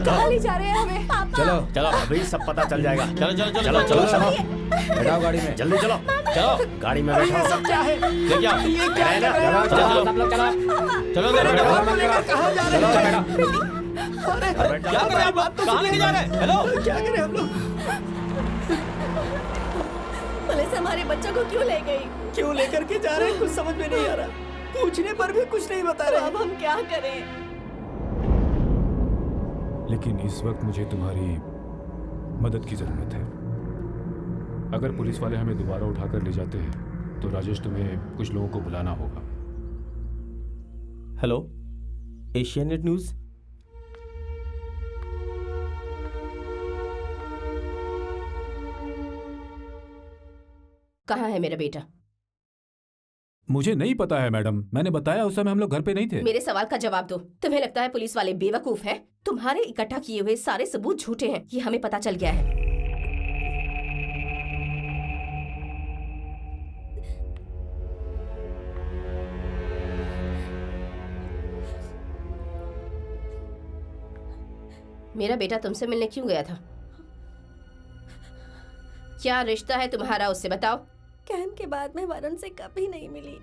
कहाँ ले जा रहे हैं हमें? पापा। चलो चलो अभी सब पता चल जाएगा। चलो चलो चलो चलो चलो चलो बैठाओ गाड़ी में। जल्दी चलो चलो गाड़ी में बैठो। सब क्या है? ले जाओ। ये क्या है ना? कर रहे हो? चलो सब लोग चलो चलो मेरे बैठो। डॉग को लेकर कहाँ जा रहे हैं? अरे क्या कर रहे हैं आप? कहाँ लेके जा रहे हैं? हेलो क्या करें हम लोग? पुलिस हमारे बच्चों को क्यों ले गई? क्यों लेकर के जा रहे हैं? कुछ समझ में नहीं आ रहा। पूछने पर भी कुछ नहीं बता तो रहे। अब हम क्या करें? लेकिन इस वक्त मुझे तुम्हारी मदद की जरूरत है। अगर पुलिस वाले हमें दोबारा उठाकर ले जाते हैं तो राजेश तुम्हें कुछ लोगों को बुलाना होगा। Hello, Asianet news. कहाँ है मेरा बेटा? मुझे नहीं पता है मैडम, मैंने बताया उस समय हम लोग घर पे नहीं थे। मेरे सवाल का जवाब दो। तुम्हें लगता है पुलिस वाले बेवकूफ हैं? तुम्हारे इकट्ठा किए हुए सारे सबूत झूठे हैं, ये हमें पता चल गया है। मेरा बेटा तुमसे मिलने क्यों गया था? क्या रिश्ता है तुम्हारा उससे, बताओ। कैंप के बाद मैं वरुण से कभी नहीं मिली।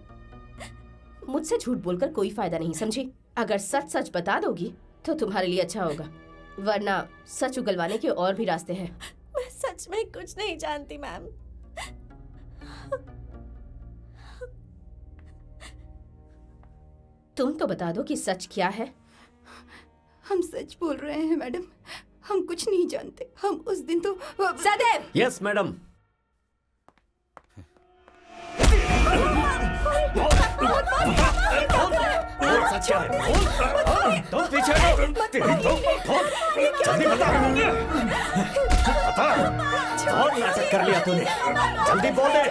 मुझसे झूठ बोलकर कोई फायदा नहीं, समझी? अगर सच सच बता दोगी तो तुम्हारे लिए अच्छा होगा, वरना सच उगलवाने के और भी रास्ते हैं। मैं सच में कुछ नहीं जानती मैम। तुम तो बता दो कि सच क्या है। हम सच बोल रहे हैं मैडम, हम कुछ नहीं जानते। हम उस दिन तो सदैव। Yes madam. सच क्या है? तुम पीछे हटो। जल्दी बता। बहुत नाटक कर लिया तूने, जल्दी बोल दे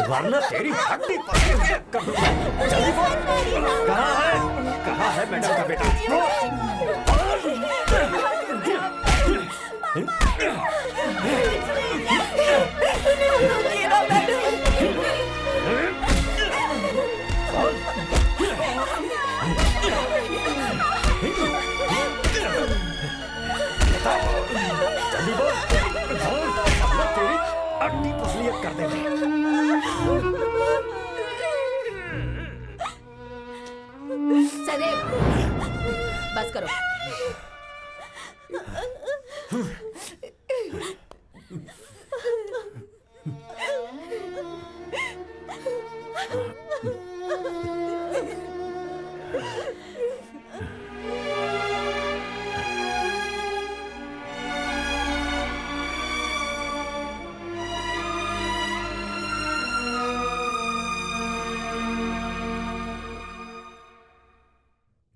वरना तेरी हड्डी कर दूंगा। जल्दी बोल, कहाँ है मैडम का बेटा? जल्दी बोल, तेरी हड्डी पसलियत कर देंगे। सदैव, बस करो।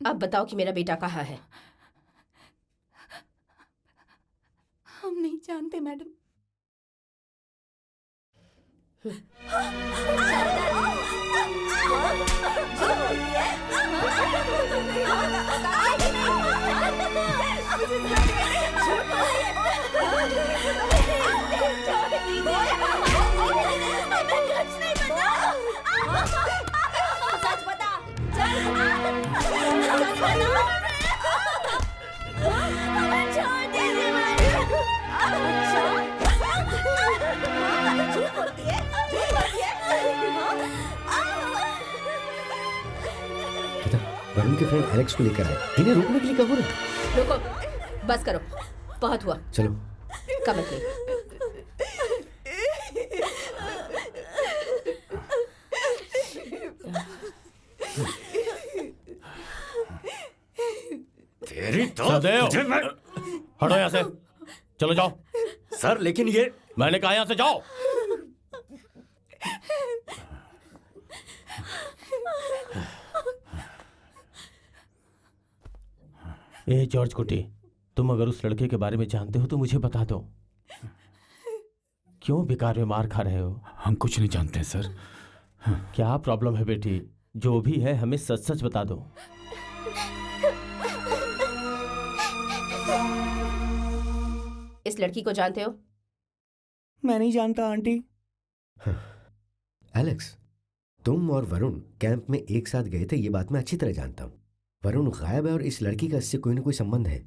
अब बताओ कि मेरा बेटा कहाँ है? हम नहीं जानते मैडम। सच बता। छोड़ दीजिए मैडम। झूठ बोलती है, झूठ बोलती है। वरुण के फ्रेंड एलेक्स को लेकर आए, इन्हें रोकने के लिए कहो ना। रुको, बस करो, बहुत हुआ। चलो कमर प्लीज। तेरी तो सदैव। तुझे मैं हटो यहाँ से, चलो जाओ। सर लेकिन ये मैंने कहा यहाँ से जाओ। ए जॉर्ज कुटी, तुम अगर उस लड़के के बारे में जानते हो तो मुझे बता दो। क्यों बेकार में मार खा रहे हो? हम कुछ नहीं जानते हैं सर। क्या प्रॉब्लम है बेटी? जो भी है हमें सच सच बता दो। इस लड़की को जानते हो? मैं नहीं जानता आंटी। एलेक्स, तुम और वरुण कैंप में एक साथ गए थे, ये बात मैं अच्छी तरह जानता हूँ। वरुण गायब है और इस लड़की का इससे कोई ना कोई संबंध है।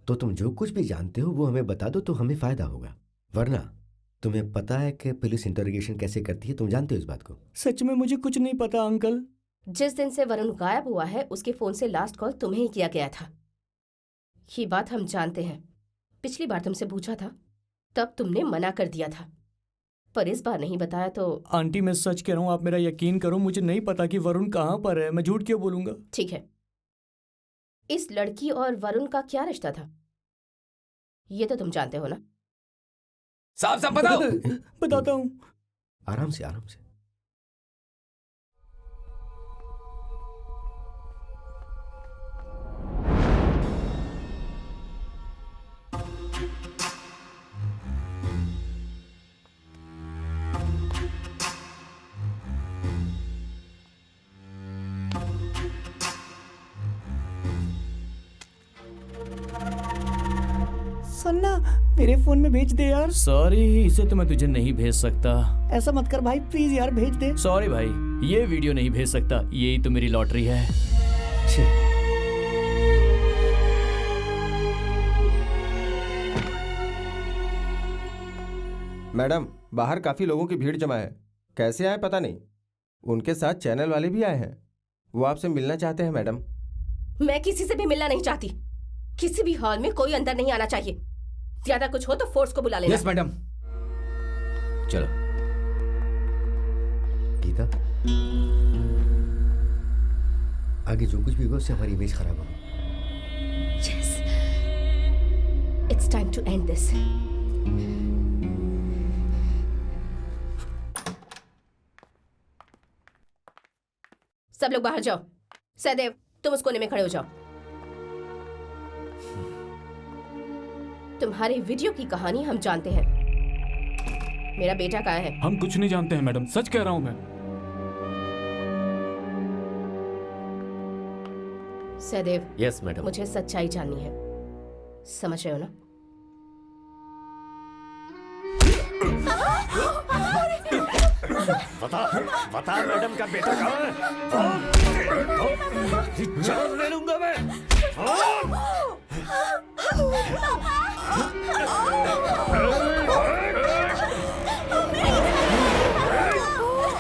तो तुम जो कुछ भी जानते हो वो हमें बता दो तो हमें फायदा होगा। वरना तुम्हें पता है कि पुलिस इंटरोगेशन कैसे करती है, तुम जानते हो इस बात को। सच में मुझे कुछ नहीं पता अंकल। जिस दिन से वरुण गायब हुआ है उसके फोन से लास्ट कॉल तुम्हें ही किया गया था, ये बात हम जानते हैं। पिछली बार तुमसे पूछा था तब तुमने मना कर दिया था, पर इस बार नहीं बताया तो। आंटी मैं सच कह रहा हूँ, आप मेरा यकीन करो, मुझे नहीं पता कि वरुण कहाँ पर है। मैं झूठ क्यों बोलूंगा। ठीक है, इस लड़की और वरुण का क्या रिश्ता था ये तो तुम जानते हो ना? साफ साफ बताओ। बताता हूँ। आराम से आराम से। सुनना, मेरे फोन में भेज दे यार। सॉरी, इसे तो मैं तुझे नहीं भेज सकता। ऐसा मत कर भाई, प्लीज यार भेज दे। सॉरी भाई, ये वीडियो नहीं भेज सकता, यही तो मेरी लॉटरी है। मैडम, बाहर काफी लोगों की भीड़ जमा है। कैसे आए पता नहीं। उनके साथ चैनल वाले भी आए हैं। वो आपसे मिलना चाहते हैं मैडम। मैं किसी से भी मिलना नहीं चाहती। किसी भी हॉल में कोई अंदर नहीं आना चाहिए। ज्यादा कुछ हो तो फोर्स को बुला लेना। Yes madam. चलो गीता, आगे जो कुछ भी होगा उससे हमारी इमेज खराब होगी। Yes. It's time to end this. सब लोग बाहर जाओ। सहदेव, तुम उस कोने में खड़े हो जाओ। तुम्हारी वीडियो की कहानी हम जानते हैं। मेरा बेटा कहाँ है? हम कुछ नहीं जानते हैं मैडम, सच कह रहा हूं मैं। सहदेव। Yes madam. मुझे सच्चाई जाननी है, समझ रहे हो ना? बता मैडम का बेटा कहाँ है? जान ले लूंगा मैं।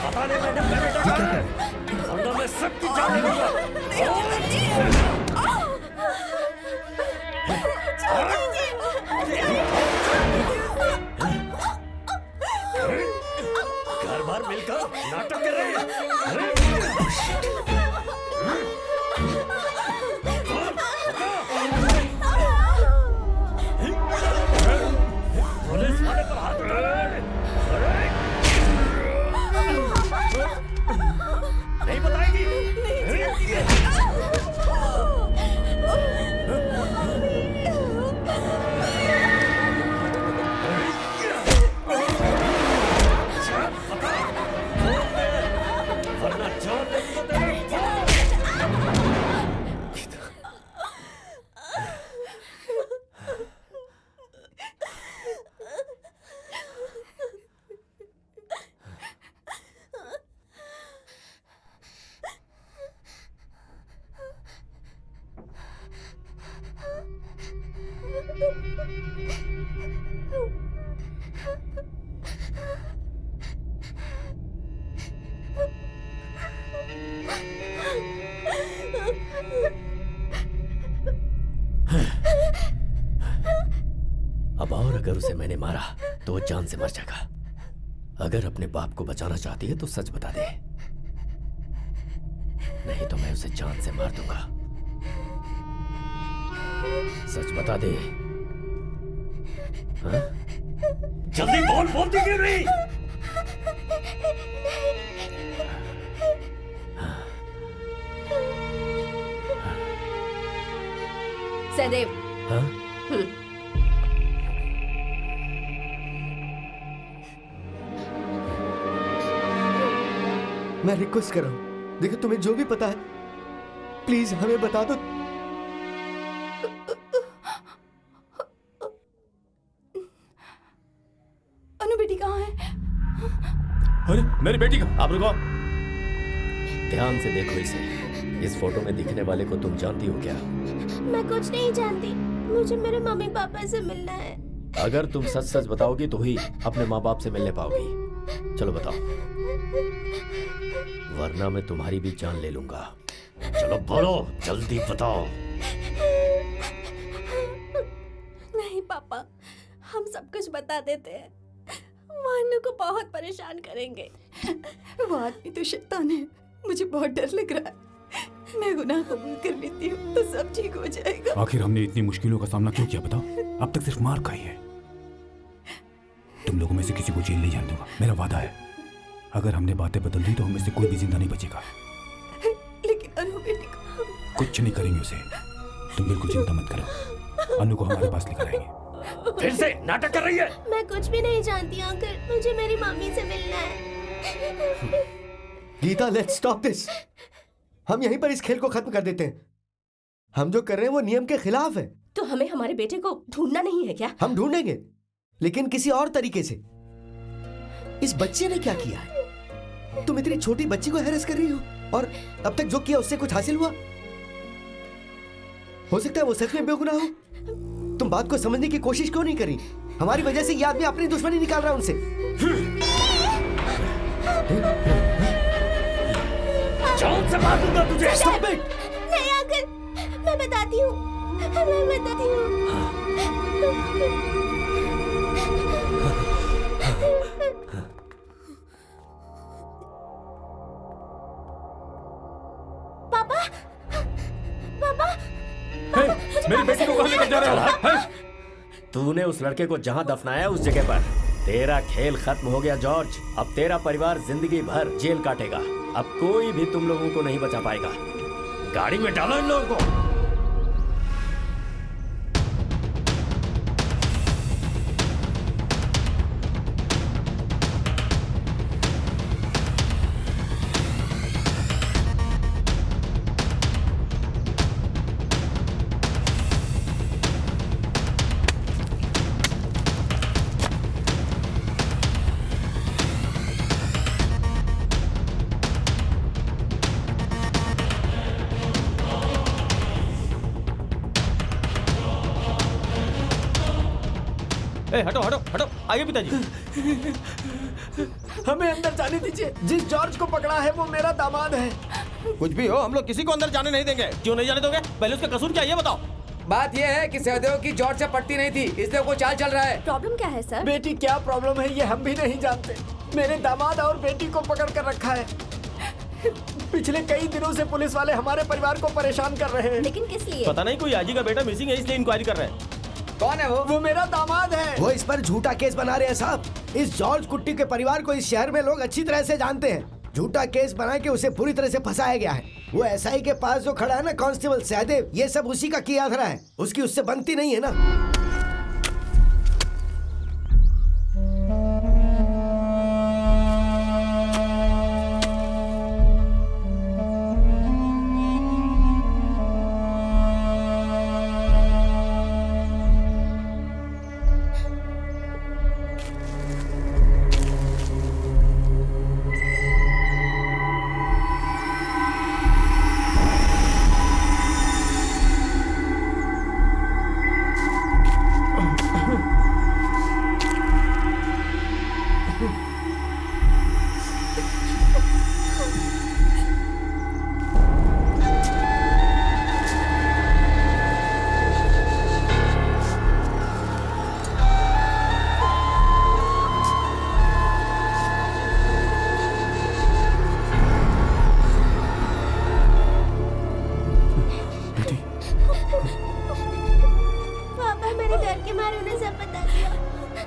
बता ले मैडम का बेटा कहाँ है? वरना मैं सबकी जान ले लूंगा। घर बार मिलकर नाटक कर रहे हैं। पुलिस वाले पर हाथ नहीं बताएगी। अब और अगर उसे मैंने मारा तो वो जान से मर जाएगा। अगर अपने बाप को बचाना चाहती है तो सच बता दे, नहीं तो मैं उसे जान से मार दूंगा। सच बता दे। हाँ? जल्दी बोल, बोलती क्यों नहीं? सहदेव। हाँ? मैं रिक्वेस्ट कर रहा हूं, देखो तुम्हें जो भी पता है प्लीज हमें बता दो। अनु बेटी कहाँ है? अरे मेरी बेटी का। आप रुको, ध्यान से देखो इसे। इस फोटो में दिखने वाले को तुम जानती हो क्या? मैं कुछ नहीं जानती। मुझे मेरे मम्मी पापा से मिलना है। अगर तुम सच सच बताओगी तो ही अपने माँ बाप से मिलने पाओगी। चलो बताओ, वरना मैं तुम्हारी भी जान ले लूंगा। चलो बोलो, जल्दी बताओ। नहीं पापा, हम सब कुछ बता देते हैं। वानू को बहुत परेशान करेंगे। वो आदमी तो शैतान है, मुझे बहुत डर लग रहा है। मैं गुनाह कबूल कर लेती हूँ तो सब ठीक हो जाएगा। आखिर हमने इतनी मुश्किलों का सामना क्यों किया बताओ? अब तक सिर्फ मार खाई है। तुम लोगों में से किसी को जेल नहीं जाने दूंगा, मेरा वादा है। अगर हमने बातें बदल दी तो हम में से कोई भी जिंदा नहीं बचेगा। लेकिन अनु बेटी को कुछ नहीं करेंगे उसे, तुम बिल्कुल चिंता मत करो। अनु को हमारे पास लेकर आएंगे। फिर से नाटक कर रही है। मैं कुछ भी नहीं जानती अंकल, मुझे मेरी मम्मी से मिलना है। Geeta, let's stop this. हम यहीं पर इस खेल को खत्म कर देते हैं। हम जो कर रहे हैं वो नियम के खिलाफ है। तो हमें हमारे बेटे को ढूंढना नहीं है क्या? हम ढूंढेंगे, लेकिन किसी और तरीके से। इस बच्चे ने क्या किया है? तुम इतनी छोटी बच्ची को हैरेस कर रही हो, और अब तक जो किया उससे कुछ हासिल हुआ? हो सकता है वो सच में बेगुनाह हो। तुम बात को समझने की कोशिश क्यों नहीं करी? हमारी वजह से ये आदमी अपनी दुश्मनी निकाल रहा है उनसे। जान से मार दूंगा तुझे। नहीं अंकल, मैं बताती हूँ, मैं बताती हूँ। पापा, पापा, मेरी बेटी को कहाँ लेकर जा रहा है? तूने उस लड़के को जहाँ दफनाया उस जगह पर। तेरा खेल खत्म हो गया जॉर्ज। अब तेरा परिवार जिंदगी भर जेल काटेगा। अब कोई भी तुम लोगों को नहीं बचा पाएगा। गाड़ी में डालो इन लोगों को। हटो हटो हटो, आइए पिताजी। हमें अंदर जाने दीजिए। जिस जॉर्ज को पकड़ा है वो मेरा दामाद है। कुछ भी हो, हम लोग किसी को अंदर जाने नहीं देंगे। क्यों नहीं जाने दोगे? पहले उसका कसूर क्या है ये बताओ। बात यह है कि सहदेव की जॉर्ज से पटती नहीं थी, इसलिए वो चाल चल रहा है। प्रॉब्लम क्या है सर? बेटी, क्या प्रॉब्लम है ये हम भी नहीं जानते। मेरे दामाद और बेटी को पकड़ कर रखा है। पिछले कई दिनों से पुलिस वाले हमारे परिवार को परेशान कर रहे हैं। लेकिन किस लिए? पता नहीं, कोई आजी का बेटा मिसिंग है इसलिए इंक्वायरी कर रहे हैं। कौन है वो? वो मेरा दामाद है। वो इस पर झूठा केस बना रहे हैं साहब। इस जॉर्ज कुट्टी के परिवार को इस शहर में लोग अच्छी तरह से जानते हैं। झूठा केस बना के उसे पूरी तरह से फंसाया गया है। वो एसआई के पास जो खड़ा है ना, कांस्टेबल सहदेव, ये सब उसी का किया धरा है। उसकी उससे बनती नहीं है ना।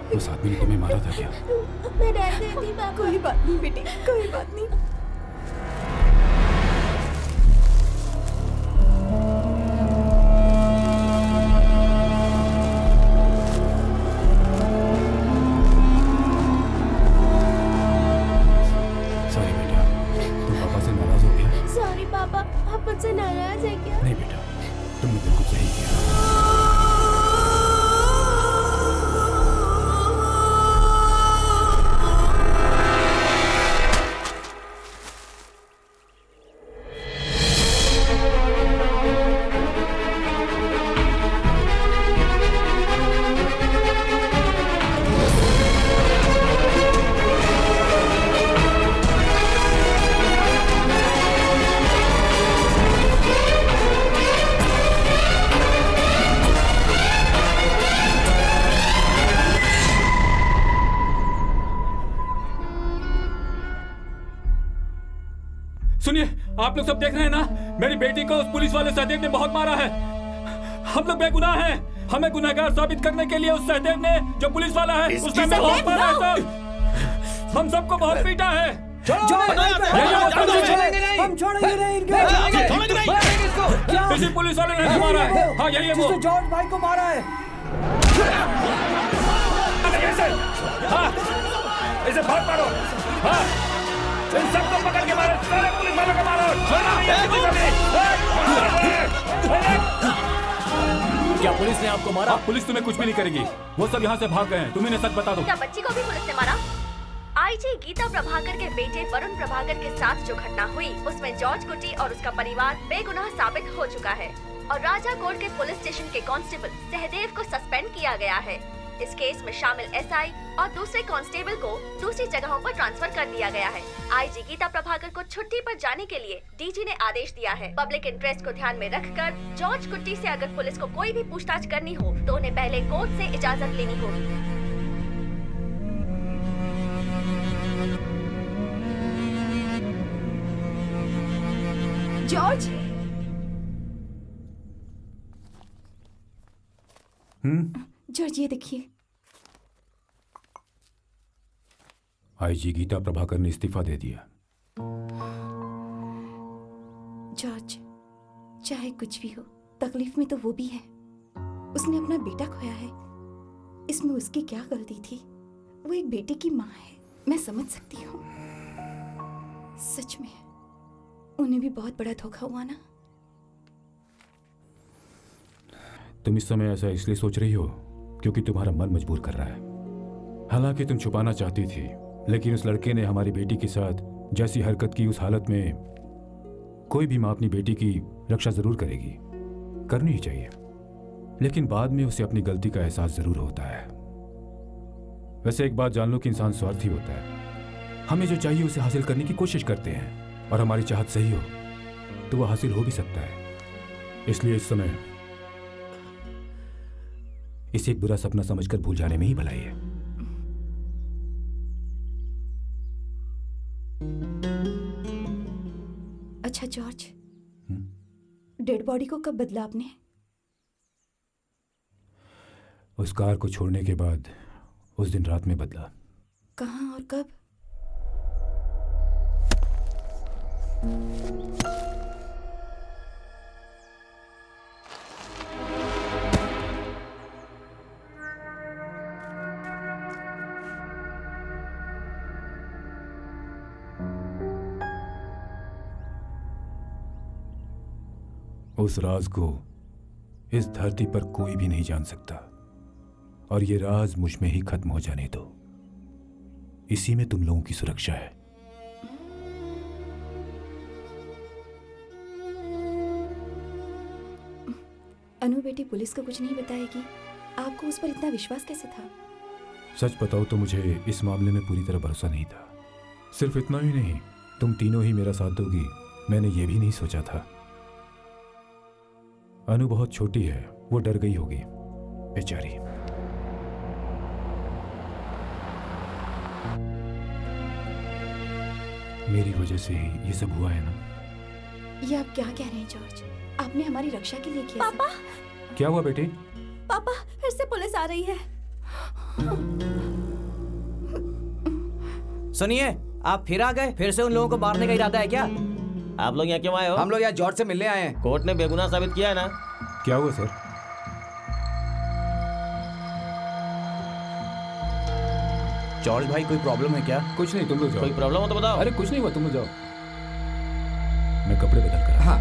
उस आदमी ने तुम्हें मारा था क्या? मैं डर गई थी पापा। कोई बात नहीं बेटी, कोई बात नहीं। सॉरी बेटा, तुम पापा से नाराज हो गया? सॉरी पापा, आप मुझसे नाराज है क्या? नहीं बेटा, तुमने बिल्कुल सही किया। आप लोग सब देख रहे हैं ना, मेरी बेटी को उस पुलिस वाले सहदेव ने बहुत मारा है। हम लोग बेगुनाह हैं। हमें गुनहगार साबित करने के लिए उस सहदेव ने, जो पुलिस वाला है, उसने हमें बहुत मारा है सर। हम सबको बहुत पीटा है। हम छोड़ेंगे नहीं इनको। इसी पुलिस वाले ने हमें मारा है। हाँ यही है वो। जिसने जॉर्ज भाई को मारा है। हाँ, इसे भाग मारो। हाँ, इन सबको पकड़ के मारो, सारे पुलिस वालों को मारो। छोड़ना नहीं है किसी को भी। क्या पुलिस ने आपको मारा? पुलिस तुम्हें कुछ भी नहीं करेगी। वो सब यहाँ से भाग गए हैं। तुम इन्हें सच बता दो। क्या बच्ची को भी पुलिस ने मारा? आईजी गीता प्रभाकर के बेटे वरुण प्रभाकर के साथ जो घटना हुई, उसमें जॉर्ज कुट्टी और उसका परिवार बेगुनाह साबित हो चुका है और राजाकोट के पुलिस स्टेशन के कांस्टेबल सहदेव को सस्पेंड किया गया है। इस केस में शामिल एसआई और दूसरे कांस्टेबल को दूसरी जगहों पर ट्रांसफर कर दिया गया है। आईजी गीता प्रभाकर को छुट्टी पर जाने के लिए डीजी ने आदेश दिया है। पब्लिक इंटरेस्ट को ध्यान में रखकर जॉर्ज कुट्टी से अगर पुलिस को कोई भी पूछताछ करनी हो तो उन्हें पहले कोर्ट से इजाजत लेनी होगी। जॉर्ज, जॉर्ज ये देखिए। आईजी गीता प्रभाकर ने इस्तीफा दे दिया। जॉर्ज, चाहे कुछ भी हो, तकलीफ में तो वो भी है। उसने अपना बेटा खोया है। इसमें उसकी क्या गलती थी? वो एक बेटे की माँ है, मैं समझ सकती हूँ। सच में उन्हें भी बहुत बड़ा धोखा हुआ ना। तुम इस समय ऐसा इसलिए सोच रही हो क्योंकि तुम्हारा मन मजबूर कर रहा है। हालांकि तुम छुपाना चाहती थी, लेकिन उस लड़के ने हमारी बेटी के साथ जैसी हरकत की, उस हालत में कोई भी माँ अपनी बेटी की रक्षा जरूर करेगी, करनी ही चाहिए। लेकिन बाद में उसे अपनी गलती का एहसास जरूर होता है। वैसे एक बात जान लो कि इंसान स्वार्थी होता है। हमें जो चाहिए उसे हासिल करने की कोशिश करते हैं, और हमारी चाहत सही हो तो वह हासिल हो भी सकता है। इसलिए इस समय इसे एक बुरा सपना समझकर भूल जाने में ही भलाई है। अच्छा जॉर्ज, डेड बॉडी को कब बदला आपने? उस कार को छोड़ने के बाद उस दिन रात में बदला। कहाँ और कब? उस राज को इस धरती पर कोई भी नहीं जान सकता, और ये राज मुझ में ही खत्म हो जाने दो। इसी में तुम लोगों की सुरक्षा है। अनु बेटी पुलिस को कुछ नहीं बताएगी। आपको उस पर इतना विश्वास कैसे था? सच बताओ तो मुझे इस मामले में पूरी तरह भरोसा नहीं था। सिर्फ इतना ही नहीं, तुम तीनों ही मेरा साथ दोगी, मैंने ये भी नहीं सोचा था। अनु बहुत छोटी है, वो डर गई होगी बेचारी। मेरी वजह से ही ये सब हुआ है ना। ये आप क्या कह रहे हैं जॉर्ज? आपने हमारी रक्षा के लिए किया। पापा, क्या हुआ बेटे? पापा फिर से पुलिस आ रही है। सुनिए, आप फिर आ गए? फिर से उन लोगों को मारने का इरादा है क्या? आप लोग यहाँ क्यों आए हो? हम लोग यहाँ जॉर्ज से मिलने आए हैं। कोर्ट ने बेगुनाह साबित किया है ना। क्या हुआ सर? जॉर्ज भाई कोई प्रॉब्लम है क्या? कुछ नहीं, तुम लोग जाओ। कोई प्रॉब्लम हो तो बताओ। अरे कुछ नहीं हुआ, तुम लोग जाओ। मैं कपड़े बदल कर। हाँ।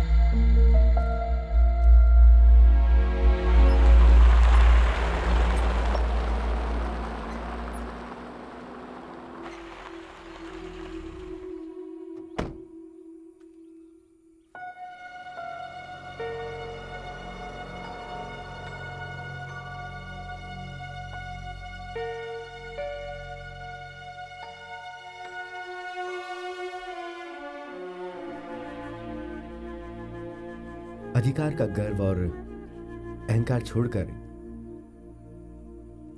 अधिकार का गर्व और अहंकार छोड़कर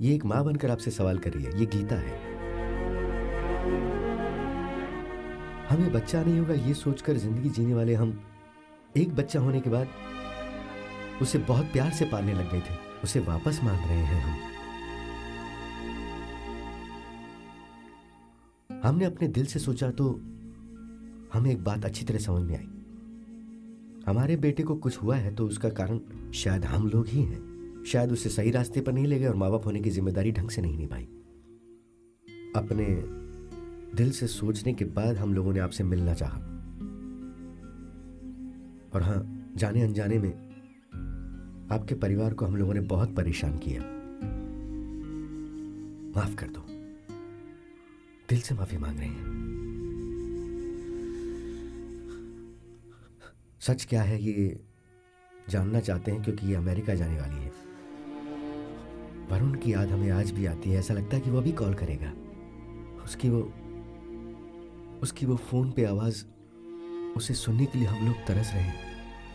ये एक मां बनकर आपसे सवाल कर रही है। ये गीता है। हमें बच्चा नहीं होगा ये सोचकर जिंदगी जीने वाले हम एक बच्चा होने के बाद उसे बहुत प्यार से पालने लग गए थे, उसे वापस मांग रहे हैं हम। हमने अपने दिल से सोचा तो हमें एक बात अच्छी तरह समझ में आई। हमारे बेटे को कुछ हुआ है तो उसका कारण शायद हम लोग ही हैं। शायद उसे सही रास्ते पर नहीं ले गए और माँ बाप होने की जिम्मेदारी ढंग से नहीं निभाई। अपने दिल से सोचने के बाद हम लोगों ने आपसे मिलना चाहा। और हाँ, जाने अनजाने में आपके परिवार को हम लोगों ने बहुत परेशान किया। माफ कर दो, दिल से माफी मांग रहे हैं। सच क्या है ये जानना चाहते हैं क्योंकि ये अमेरिका जाने वाली है। वरुण की याद हमें आज भी आती है। ऐसा लगता है कि वो अभी कॉल करेगा। उसकी वो फोन पे आवाज, उसे सुनने के लिए हम लोग तरस रहे हैं।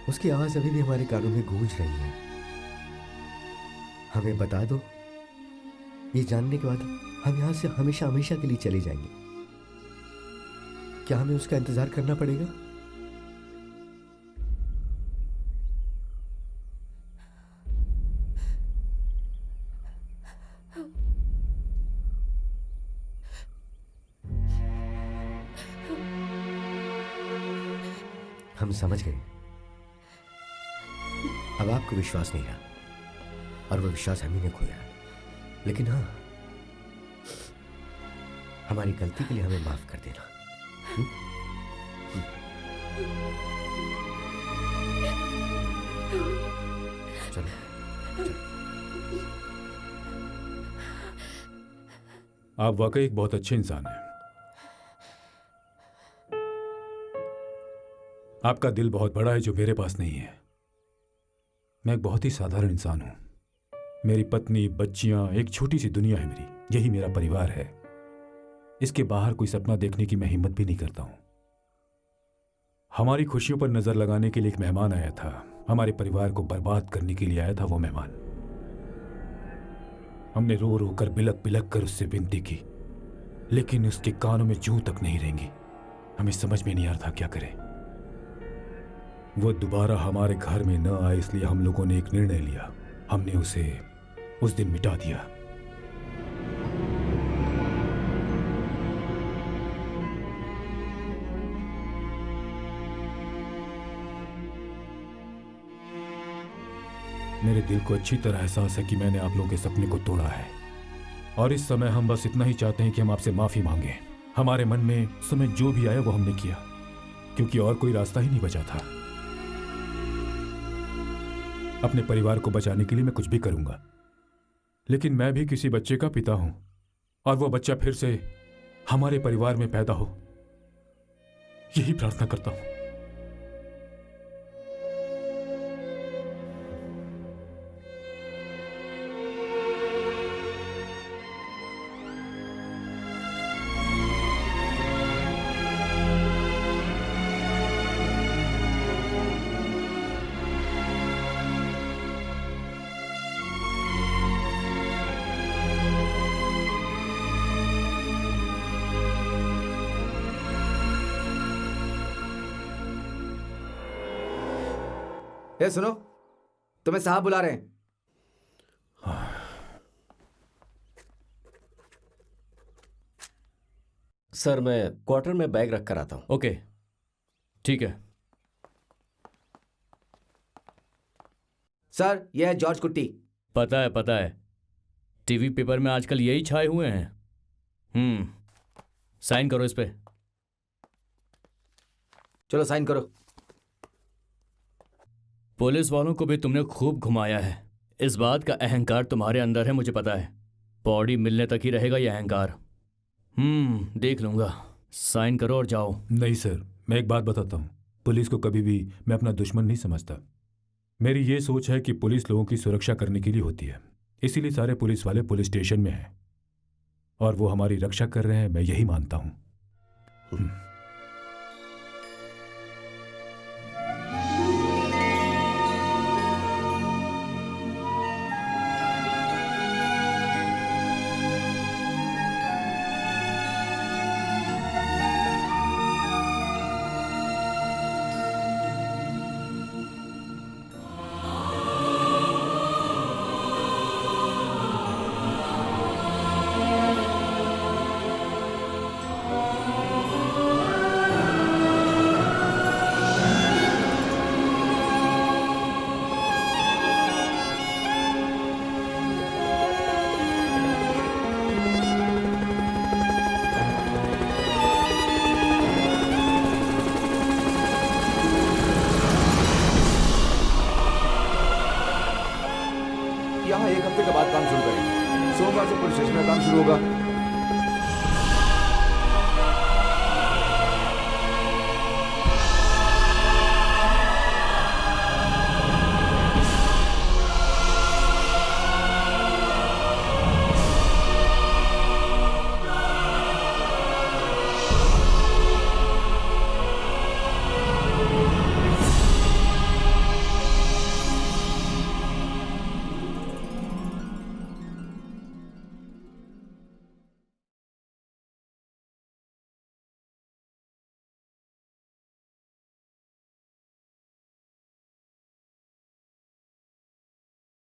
उसकी आवाज अभी भी हमारे कानों में गूंज रही है। हमें बता दो, ये जानने के बाद हम यहां से हमेशा हमेशा के लिए चले जाएंगे। क्या हमें उसका इंतजार करना पड़ेगा? हम समझ गए। अब आपको विश्वास नहीं रहा और वो विश्वास हम ही ने खोया। लेकिन हाँ, हमारी गलती के लिए हमें माफ कर देना। चलो, आप वाकई एक बहुत अच्छे इंसान हैं। आपका दिल बहुत बड़ा है जो मेरे पास नहीं है। मैं एक बहुत ही साधारण इंसान हूं। मेरी पत्नी, बच्चियां, एक छोटी सी दुनिया है मेरी। यही मेरा परिवार है। इसके बाहर कोई सपना देखने की मैं हिम्मत भी नहीं करता हूं। हमारी खुशियों पर नजर लगाने के लिए एक मेहमान आया था। हमारे परिवार को बर्बाद करने के लिए आया था वो मेहमान। हमने रो रो कर, बिलक बिलक कर उससे विनती की, लेकिन उसके कानों में जूं तक नहीं रेंगी। हमें समझ में नहीं आ रहा था क्या करें। वो दोबारा हमारे घर में न आए, इसलिए हम लोगों ने एक निर्णय लिया। हमने उसे उस दिन मिटा दिया। मेरे दिल को अच्छी तरह एहसास है कि मैंने आप लोगों के सपने को तोड़ा है और इस समय हम बस इतना ही चाहते हैं कि हम आपसे माफी मांगें। हमारे मन में उस समय जो भी आया वो हमने किया, क्योंकि और कोई रास्ता ही नहीं बचा था। अपने परिवार को बचाने के लिए मैं कुछ भी करूंगा, लेकिन मैं भी किसी बच्चे का पिता हूं और वो बच्चा फिर से हमारे परिवार में पैदा हो, यही प्रार्थना करता हूं। ए सुनो, तुम्हें साहब बुला रहे हैं। सर, मैं क्वार्टर में बैग रख कर आता हूं। ओके, ठीक है। सर, यह है जॉर्ज कुट्टी। पता है। टीवी पेपर में आजकल यही छाए हुए हैं। साइन करो इस पे। चलो साइन करो। पुलिस वालों को भी तुमने खूब घुमाया है। इस बात का अहंकार तुम्हारे अंदर है, मुझे पता है। बॉडी मिलने तक ही रहेगा ये अहंकार। देख लूंगा। साइन करो और जाओ। नहीं सर, मैं एक बात बताता हूँ। पुलिस को कभी भी मैं अपना दुश्मन नहीं समझता। मेरी ये सोच है कि पुलिस लोगों की सुरक्षा करने के लिए होती है, इसीलिए सारे पुलिस वाले पुलिस स्टेशन में हैं और वो हमारी रक्षा कर रहे हैं, मैं यही मानता हूँ। यहाँ 1 हफ्ते के बाद काम शुरू करेंगे। सोमवार से पुलिस स्टेशन में काम शुरू होगा।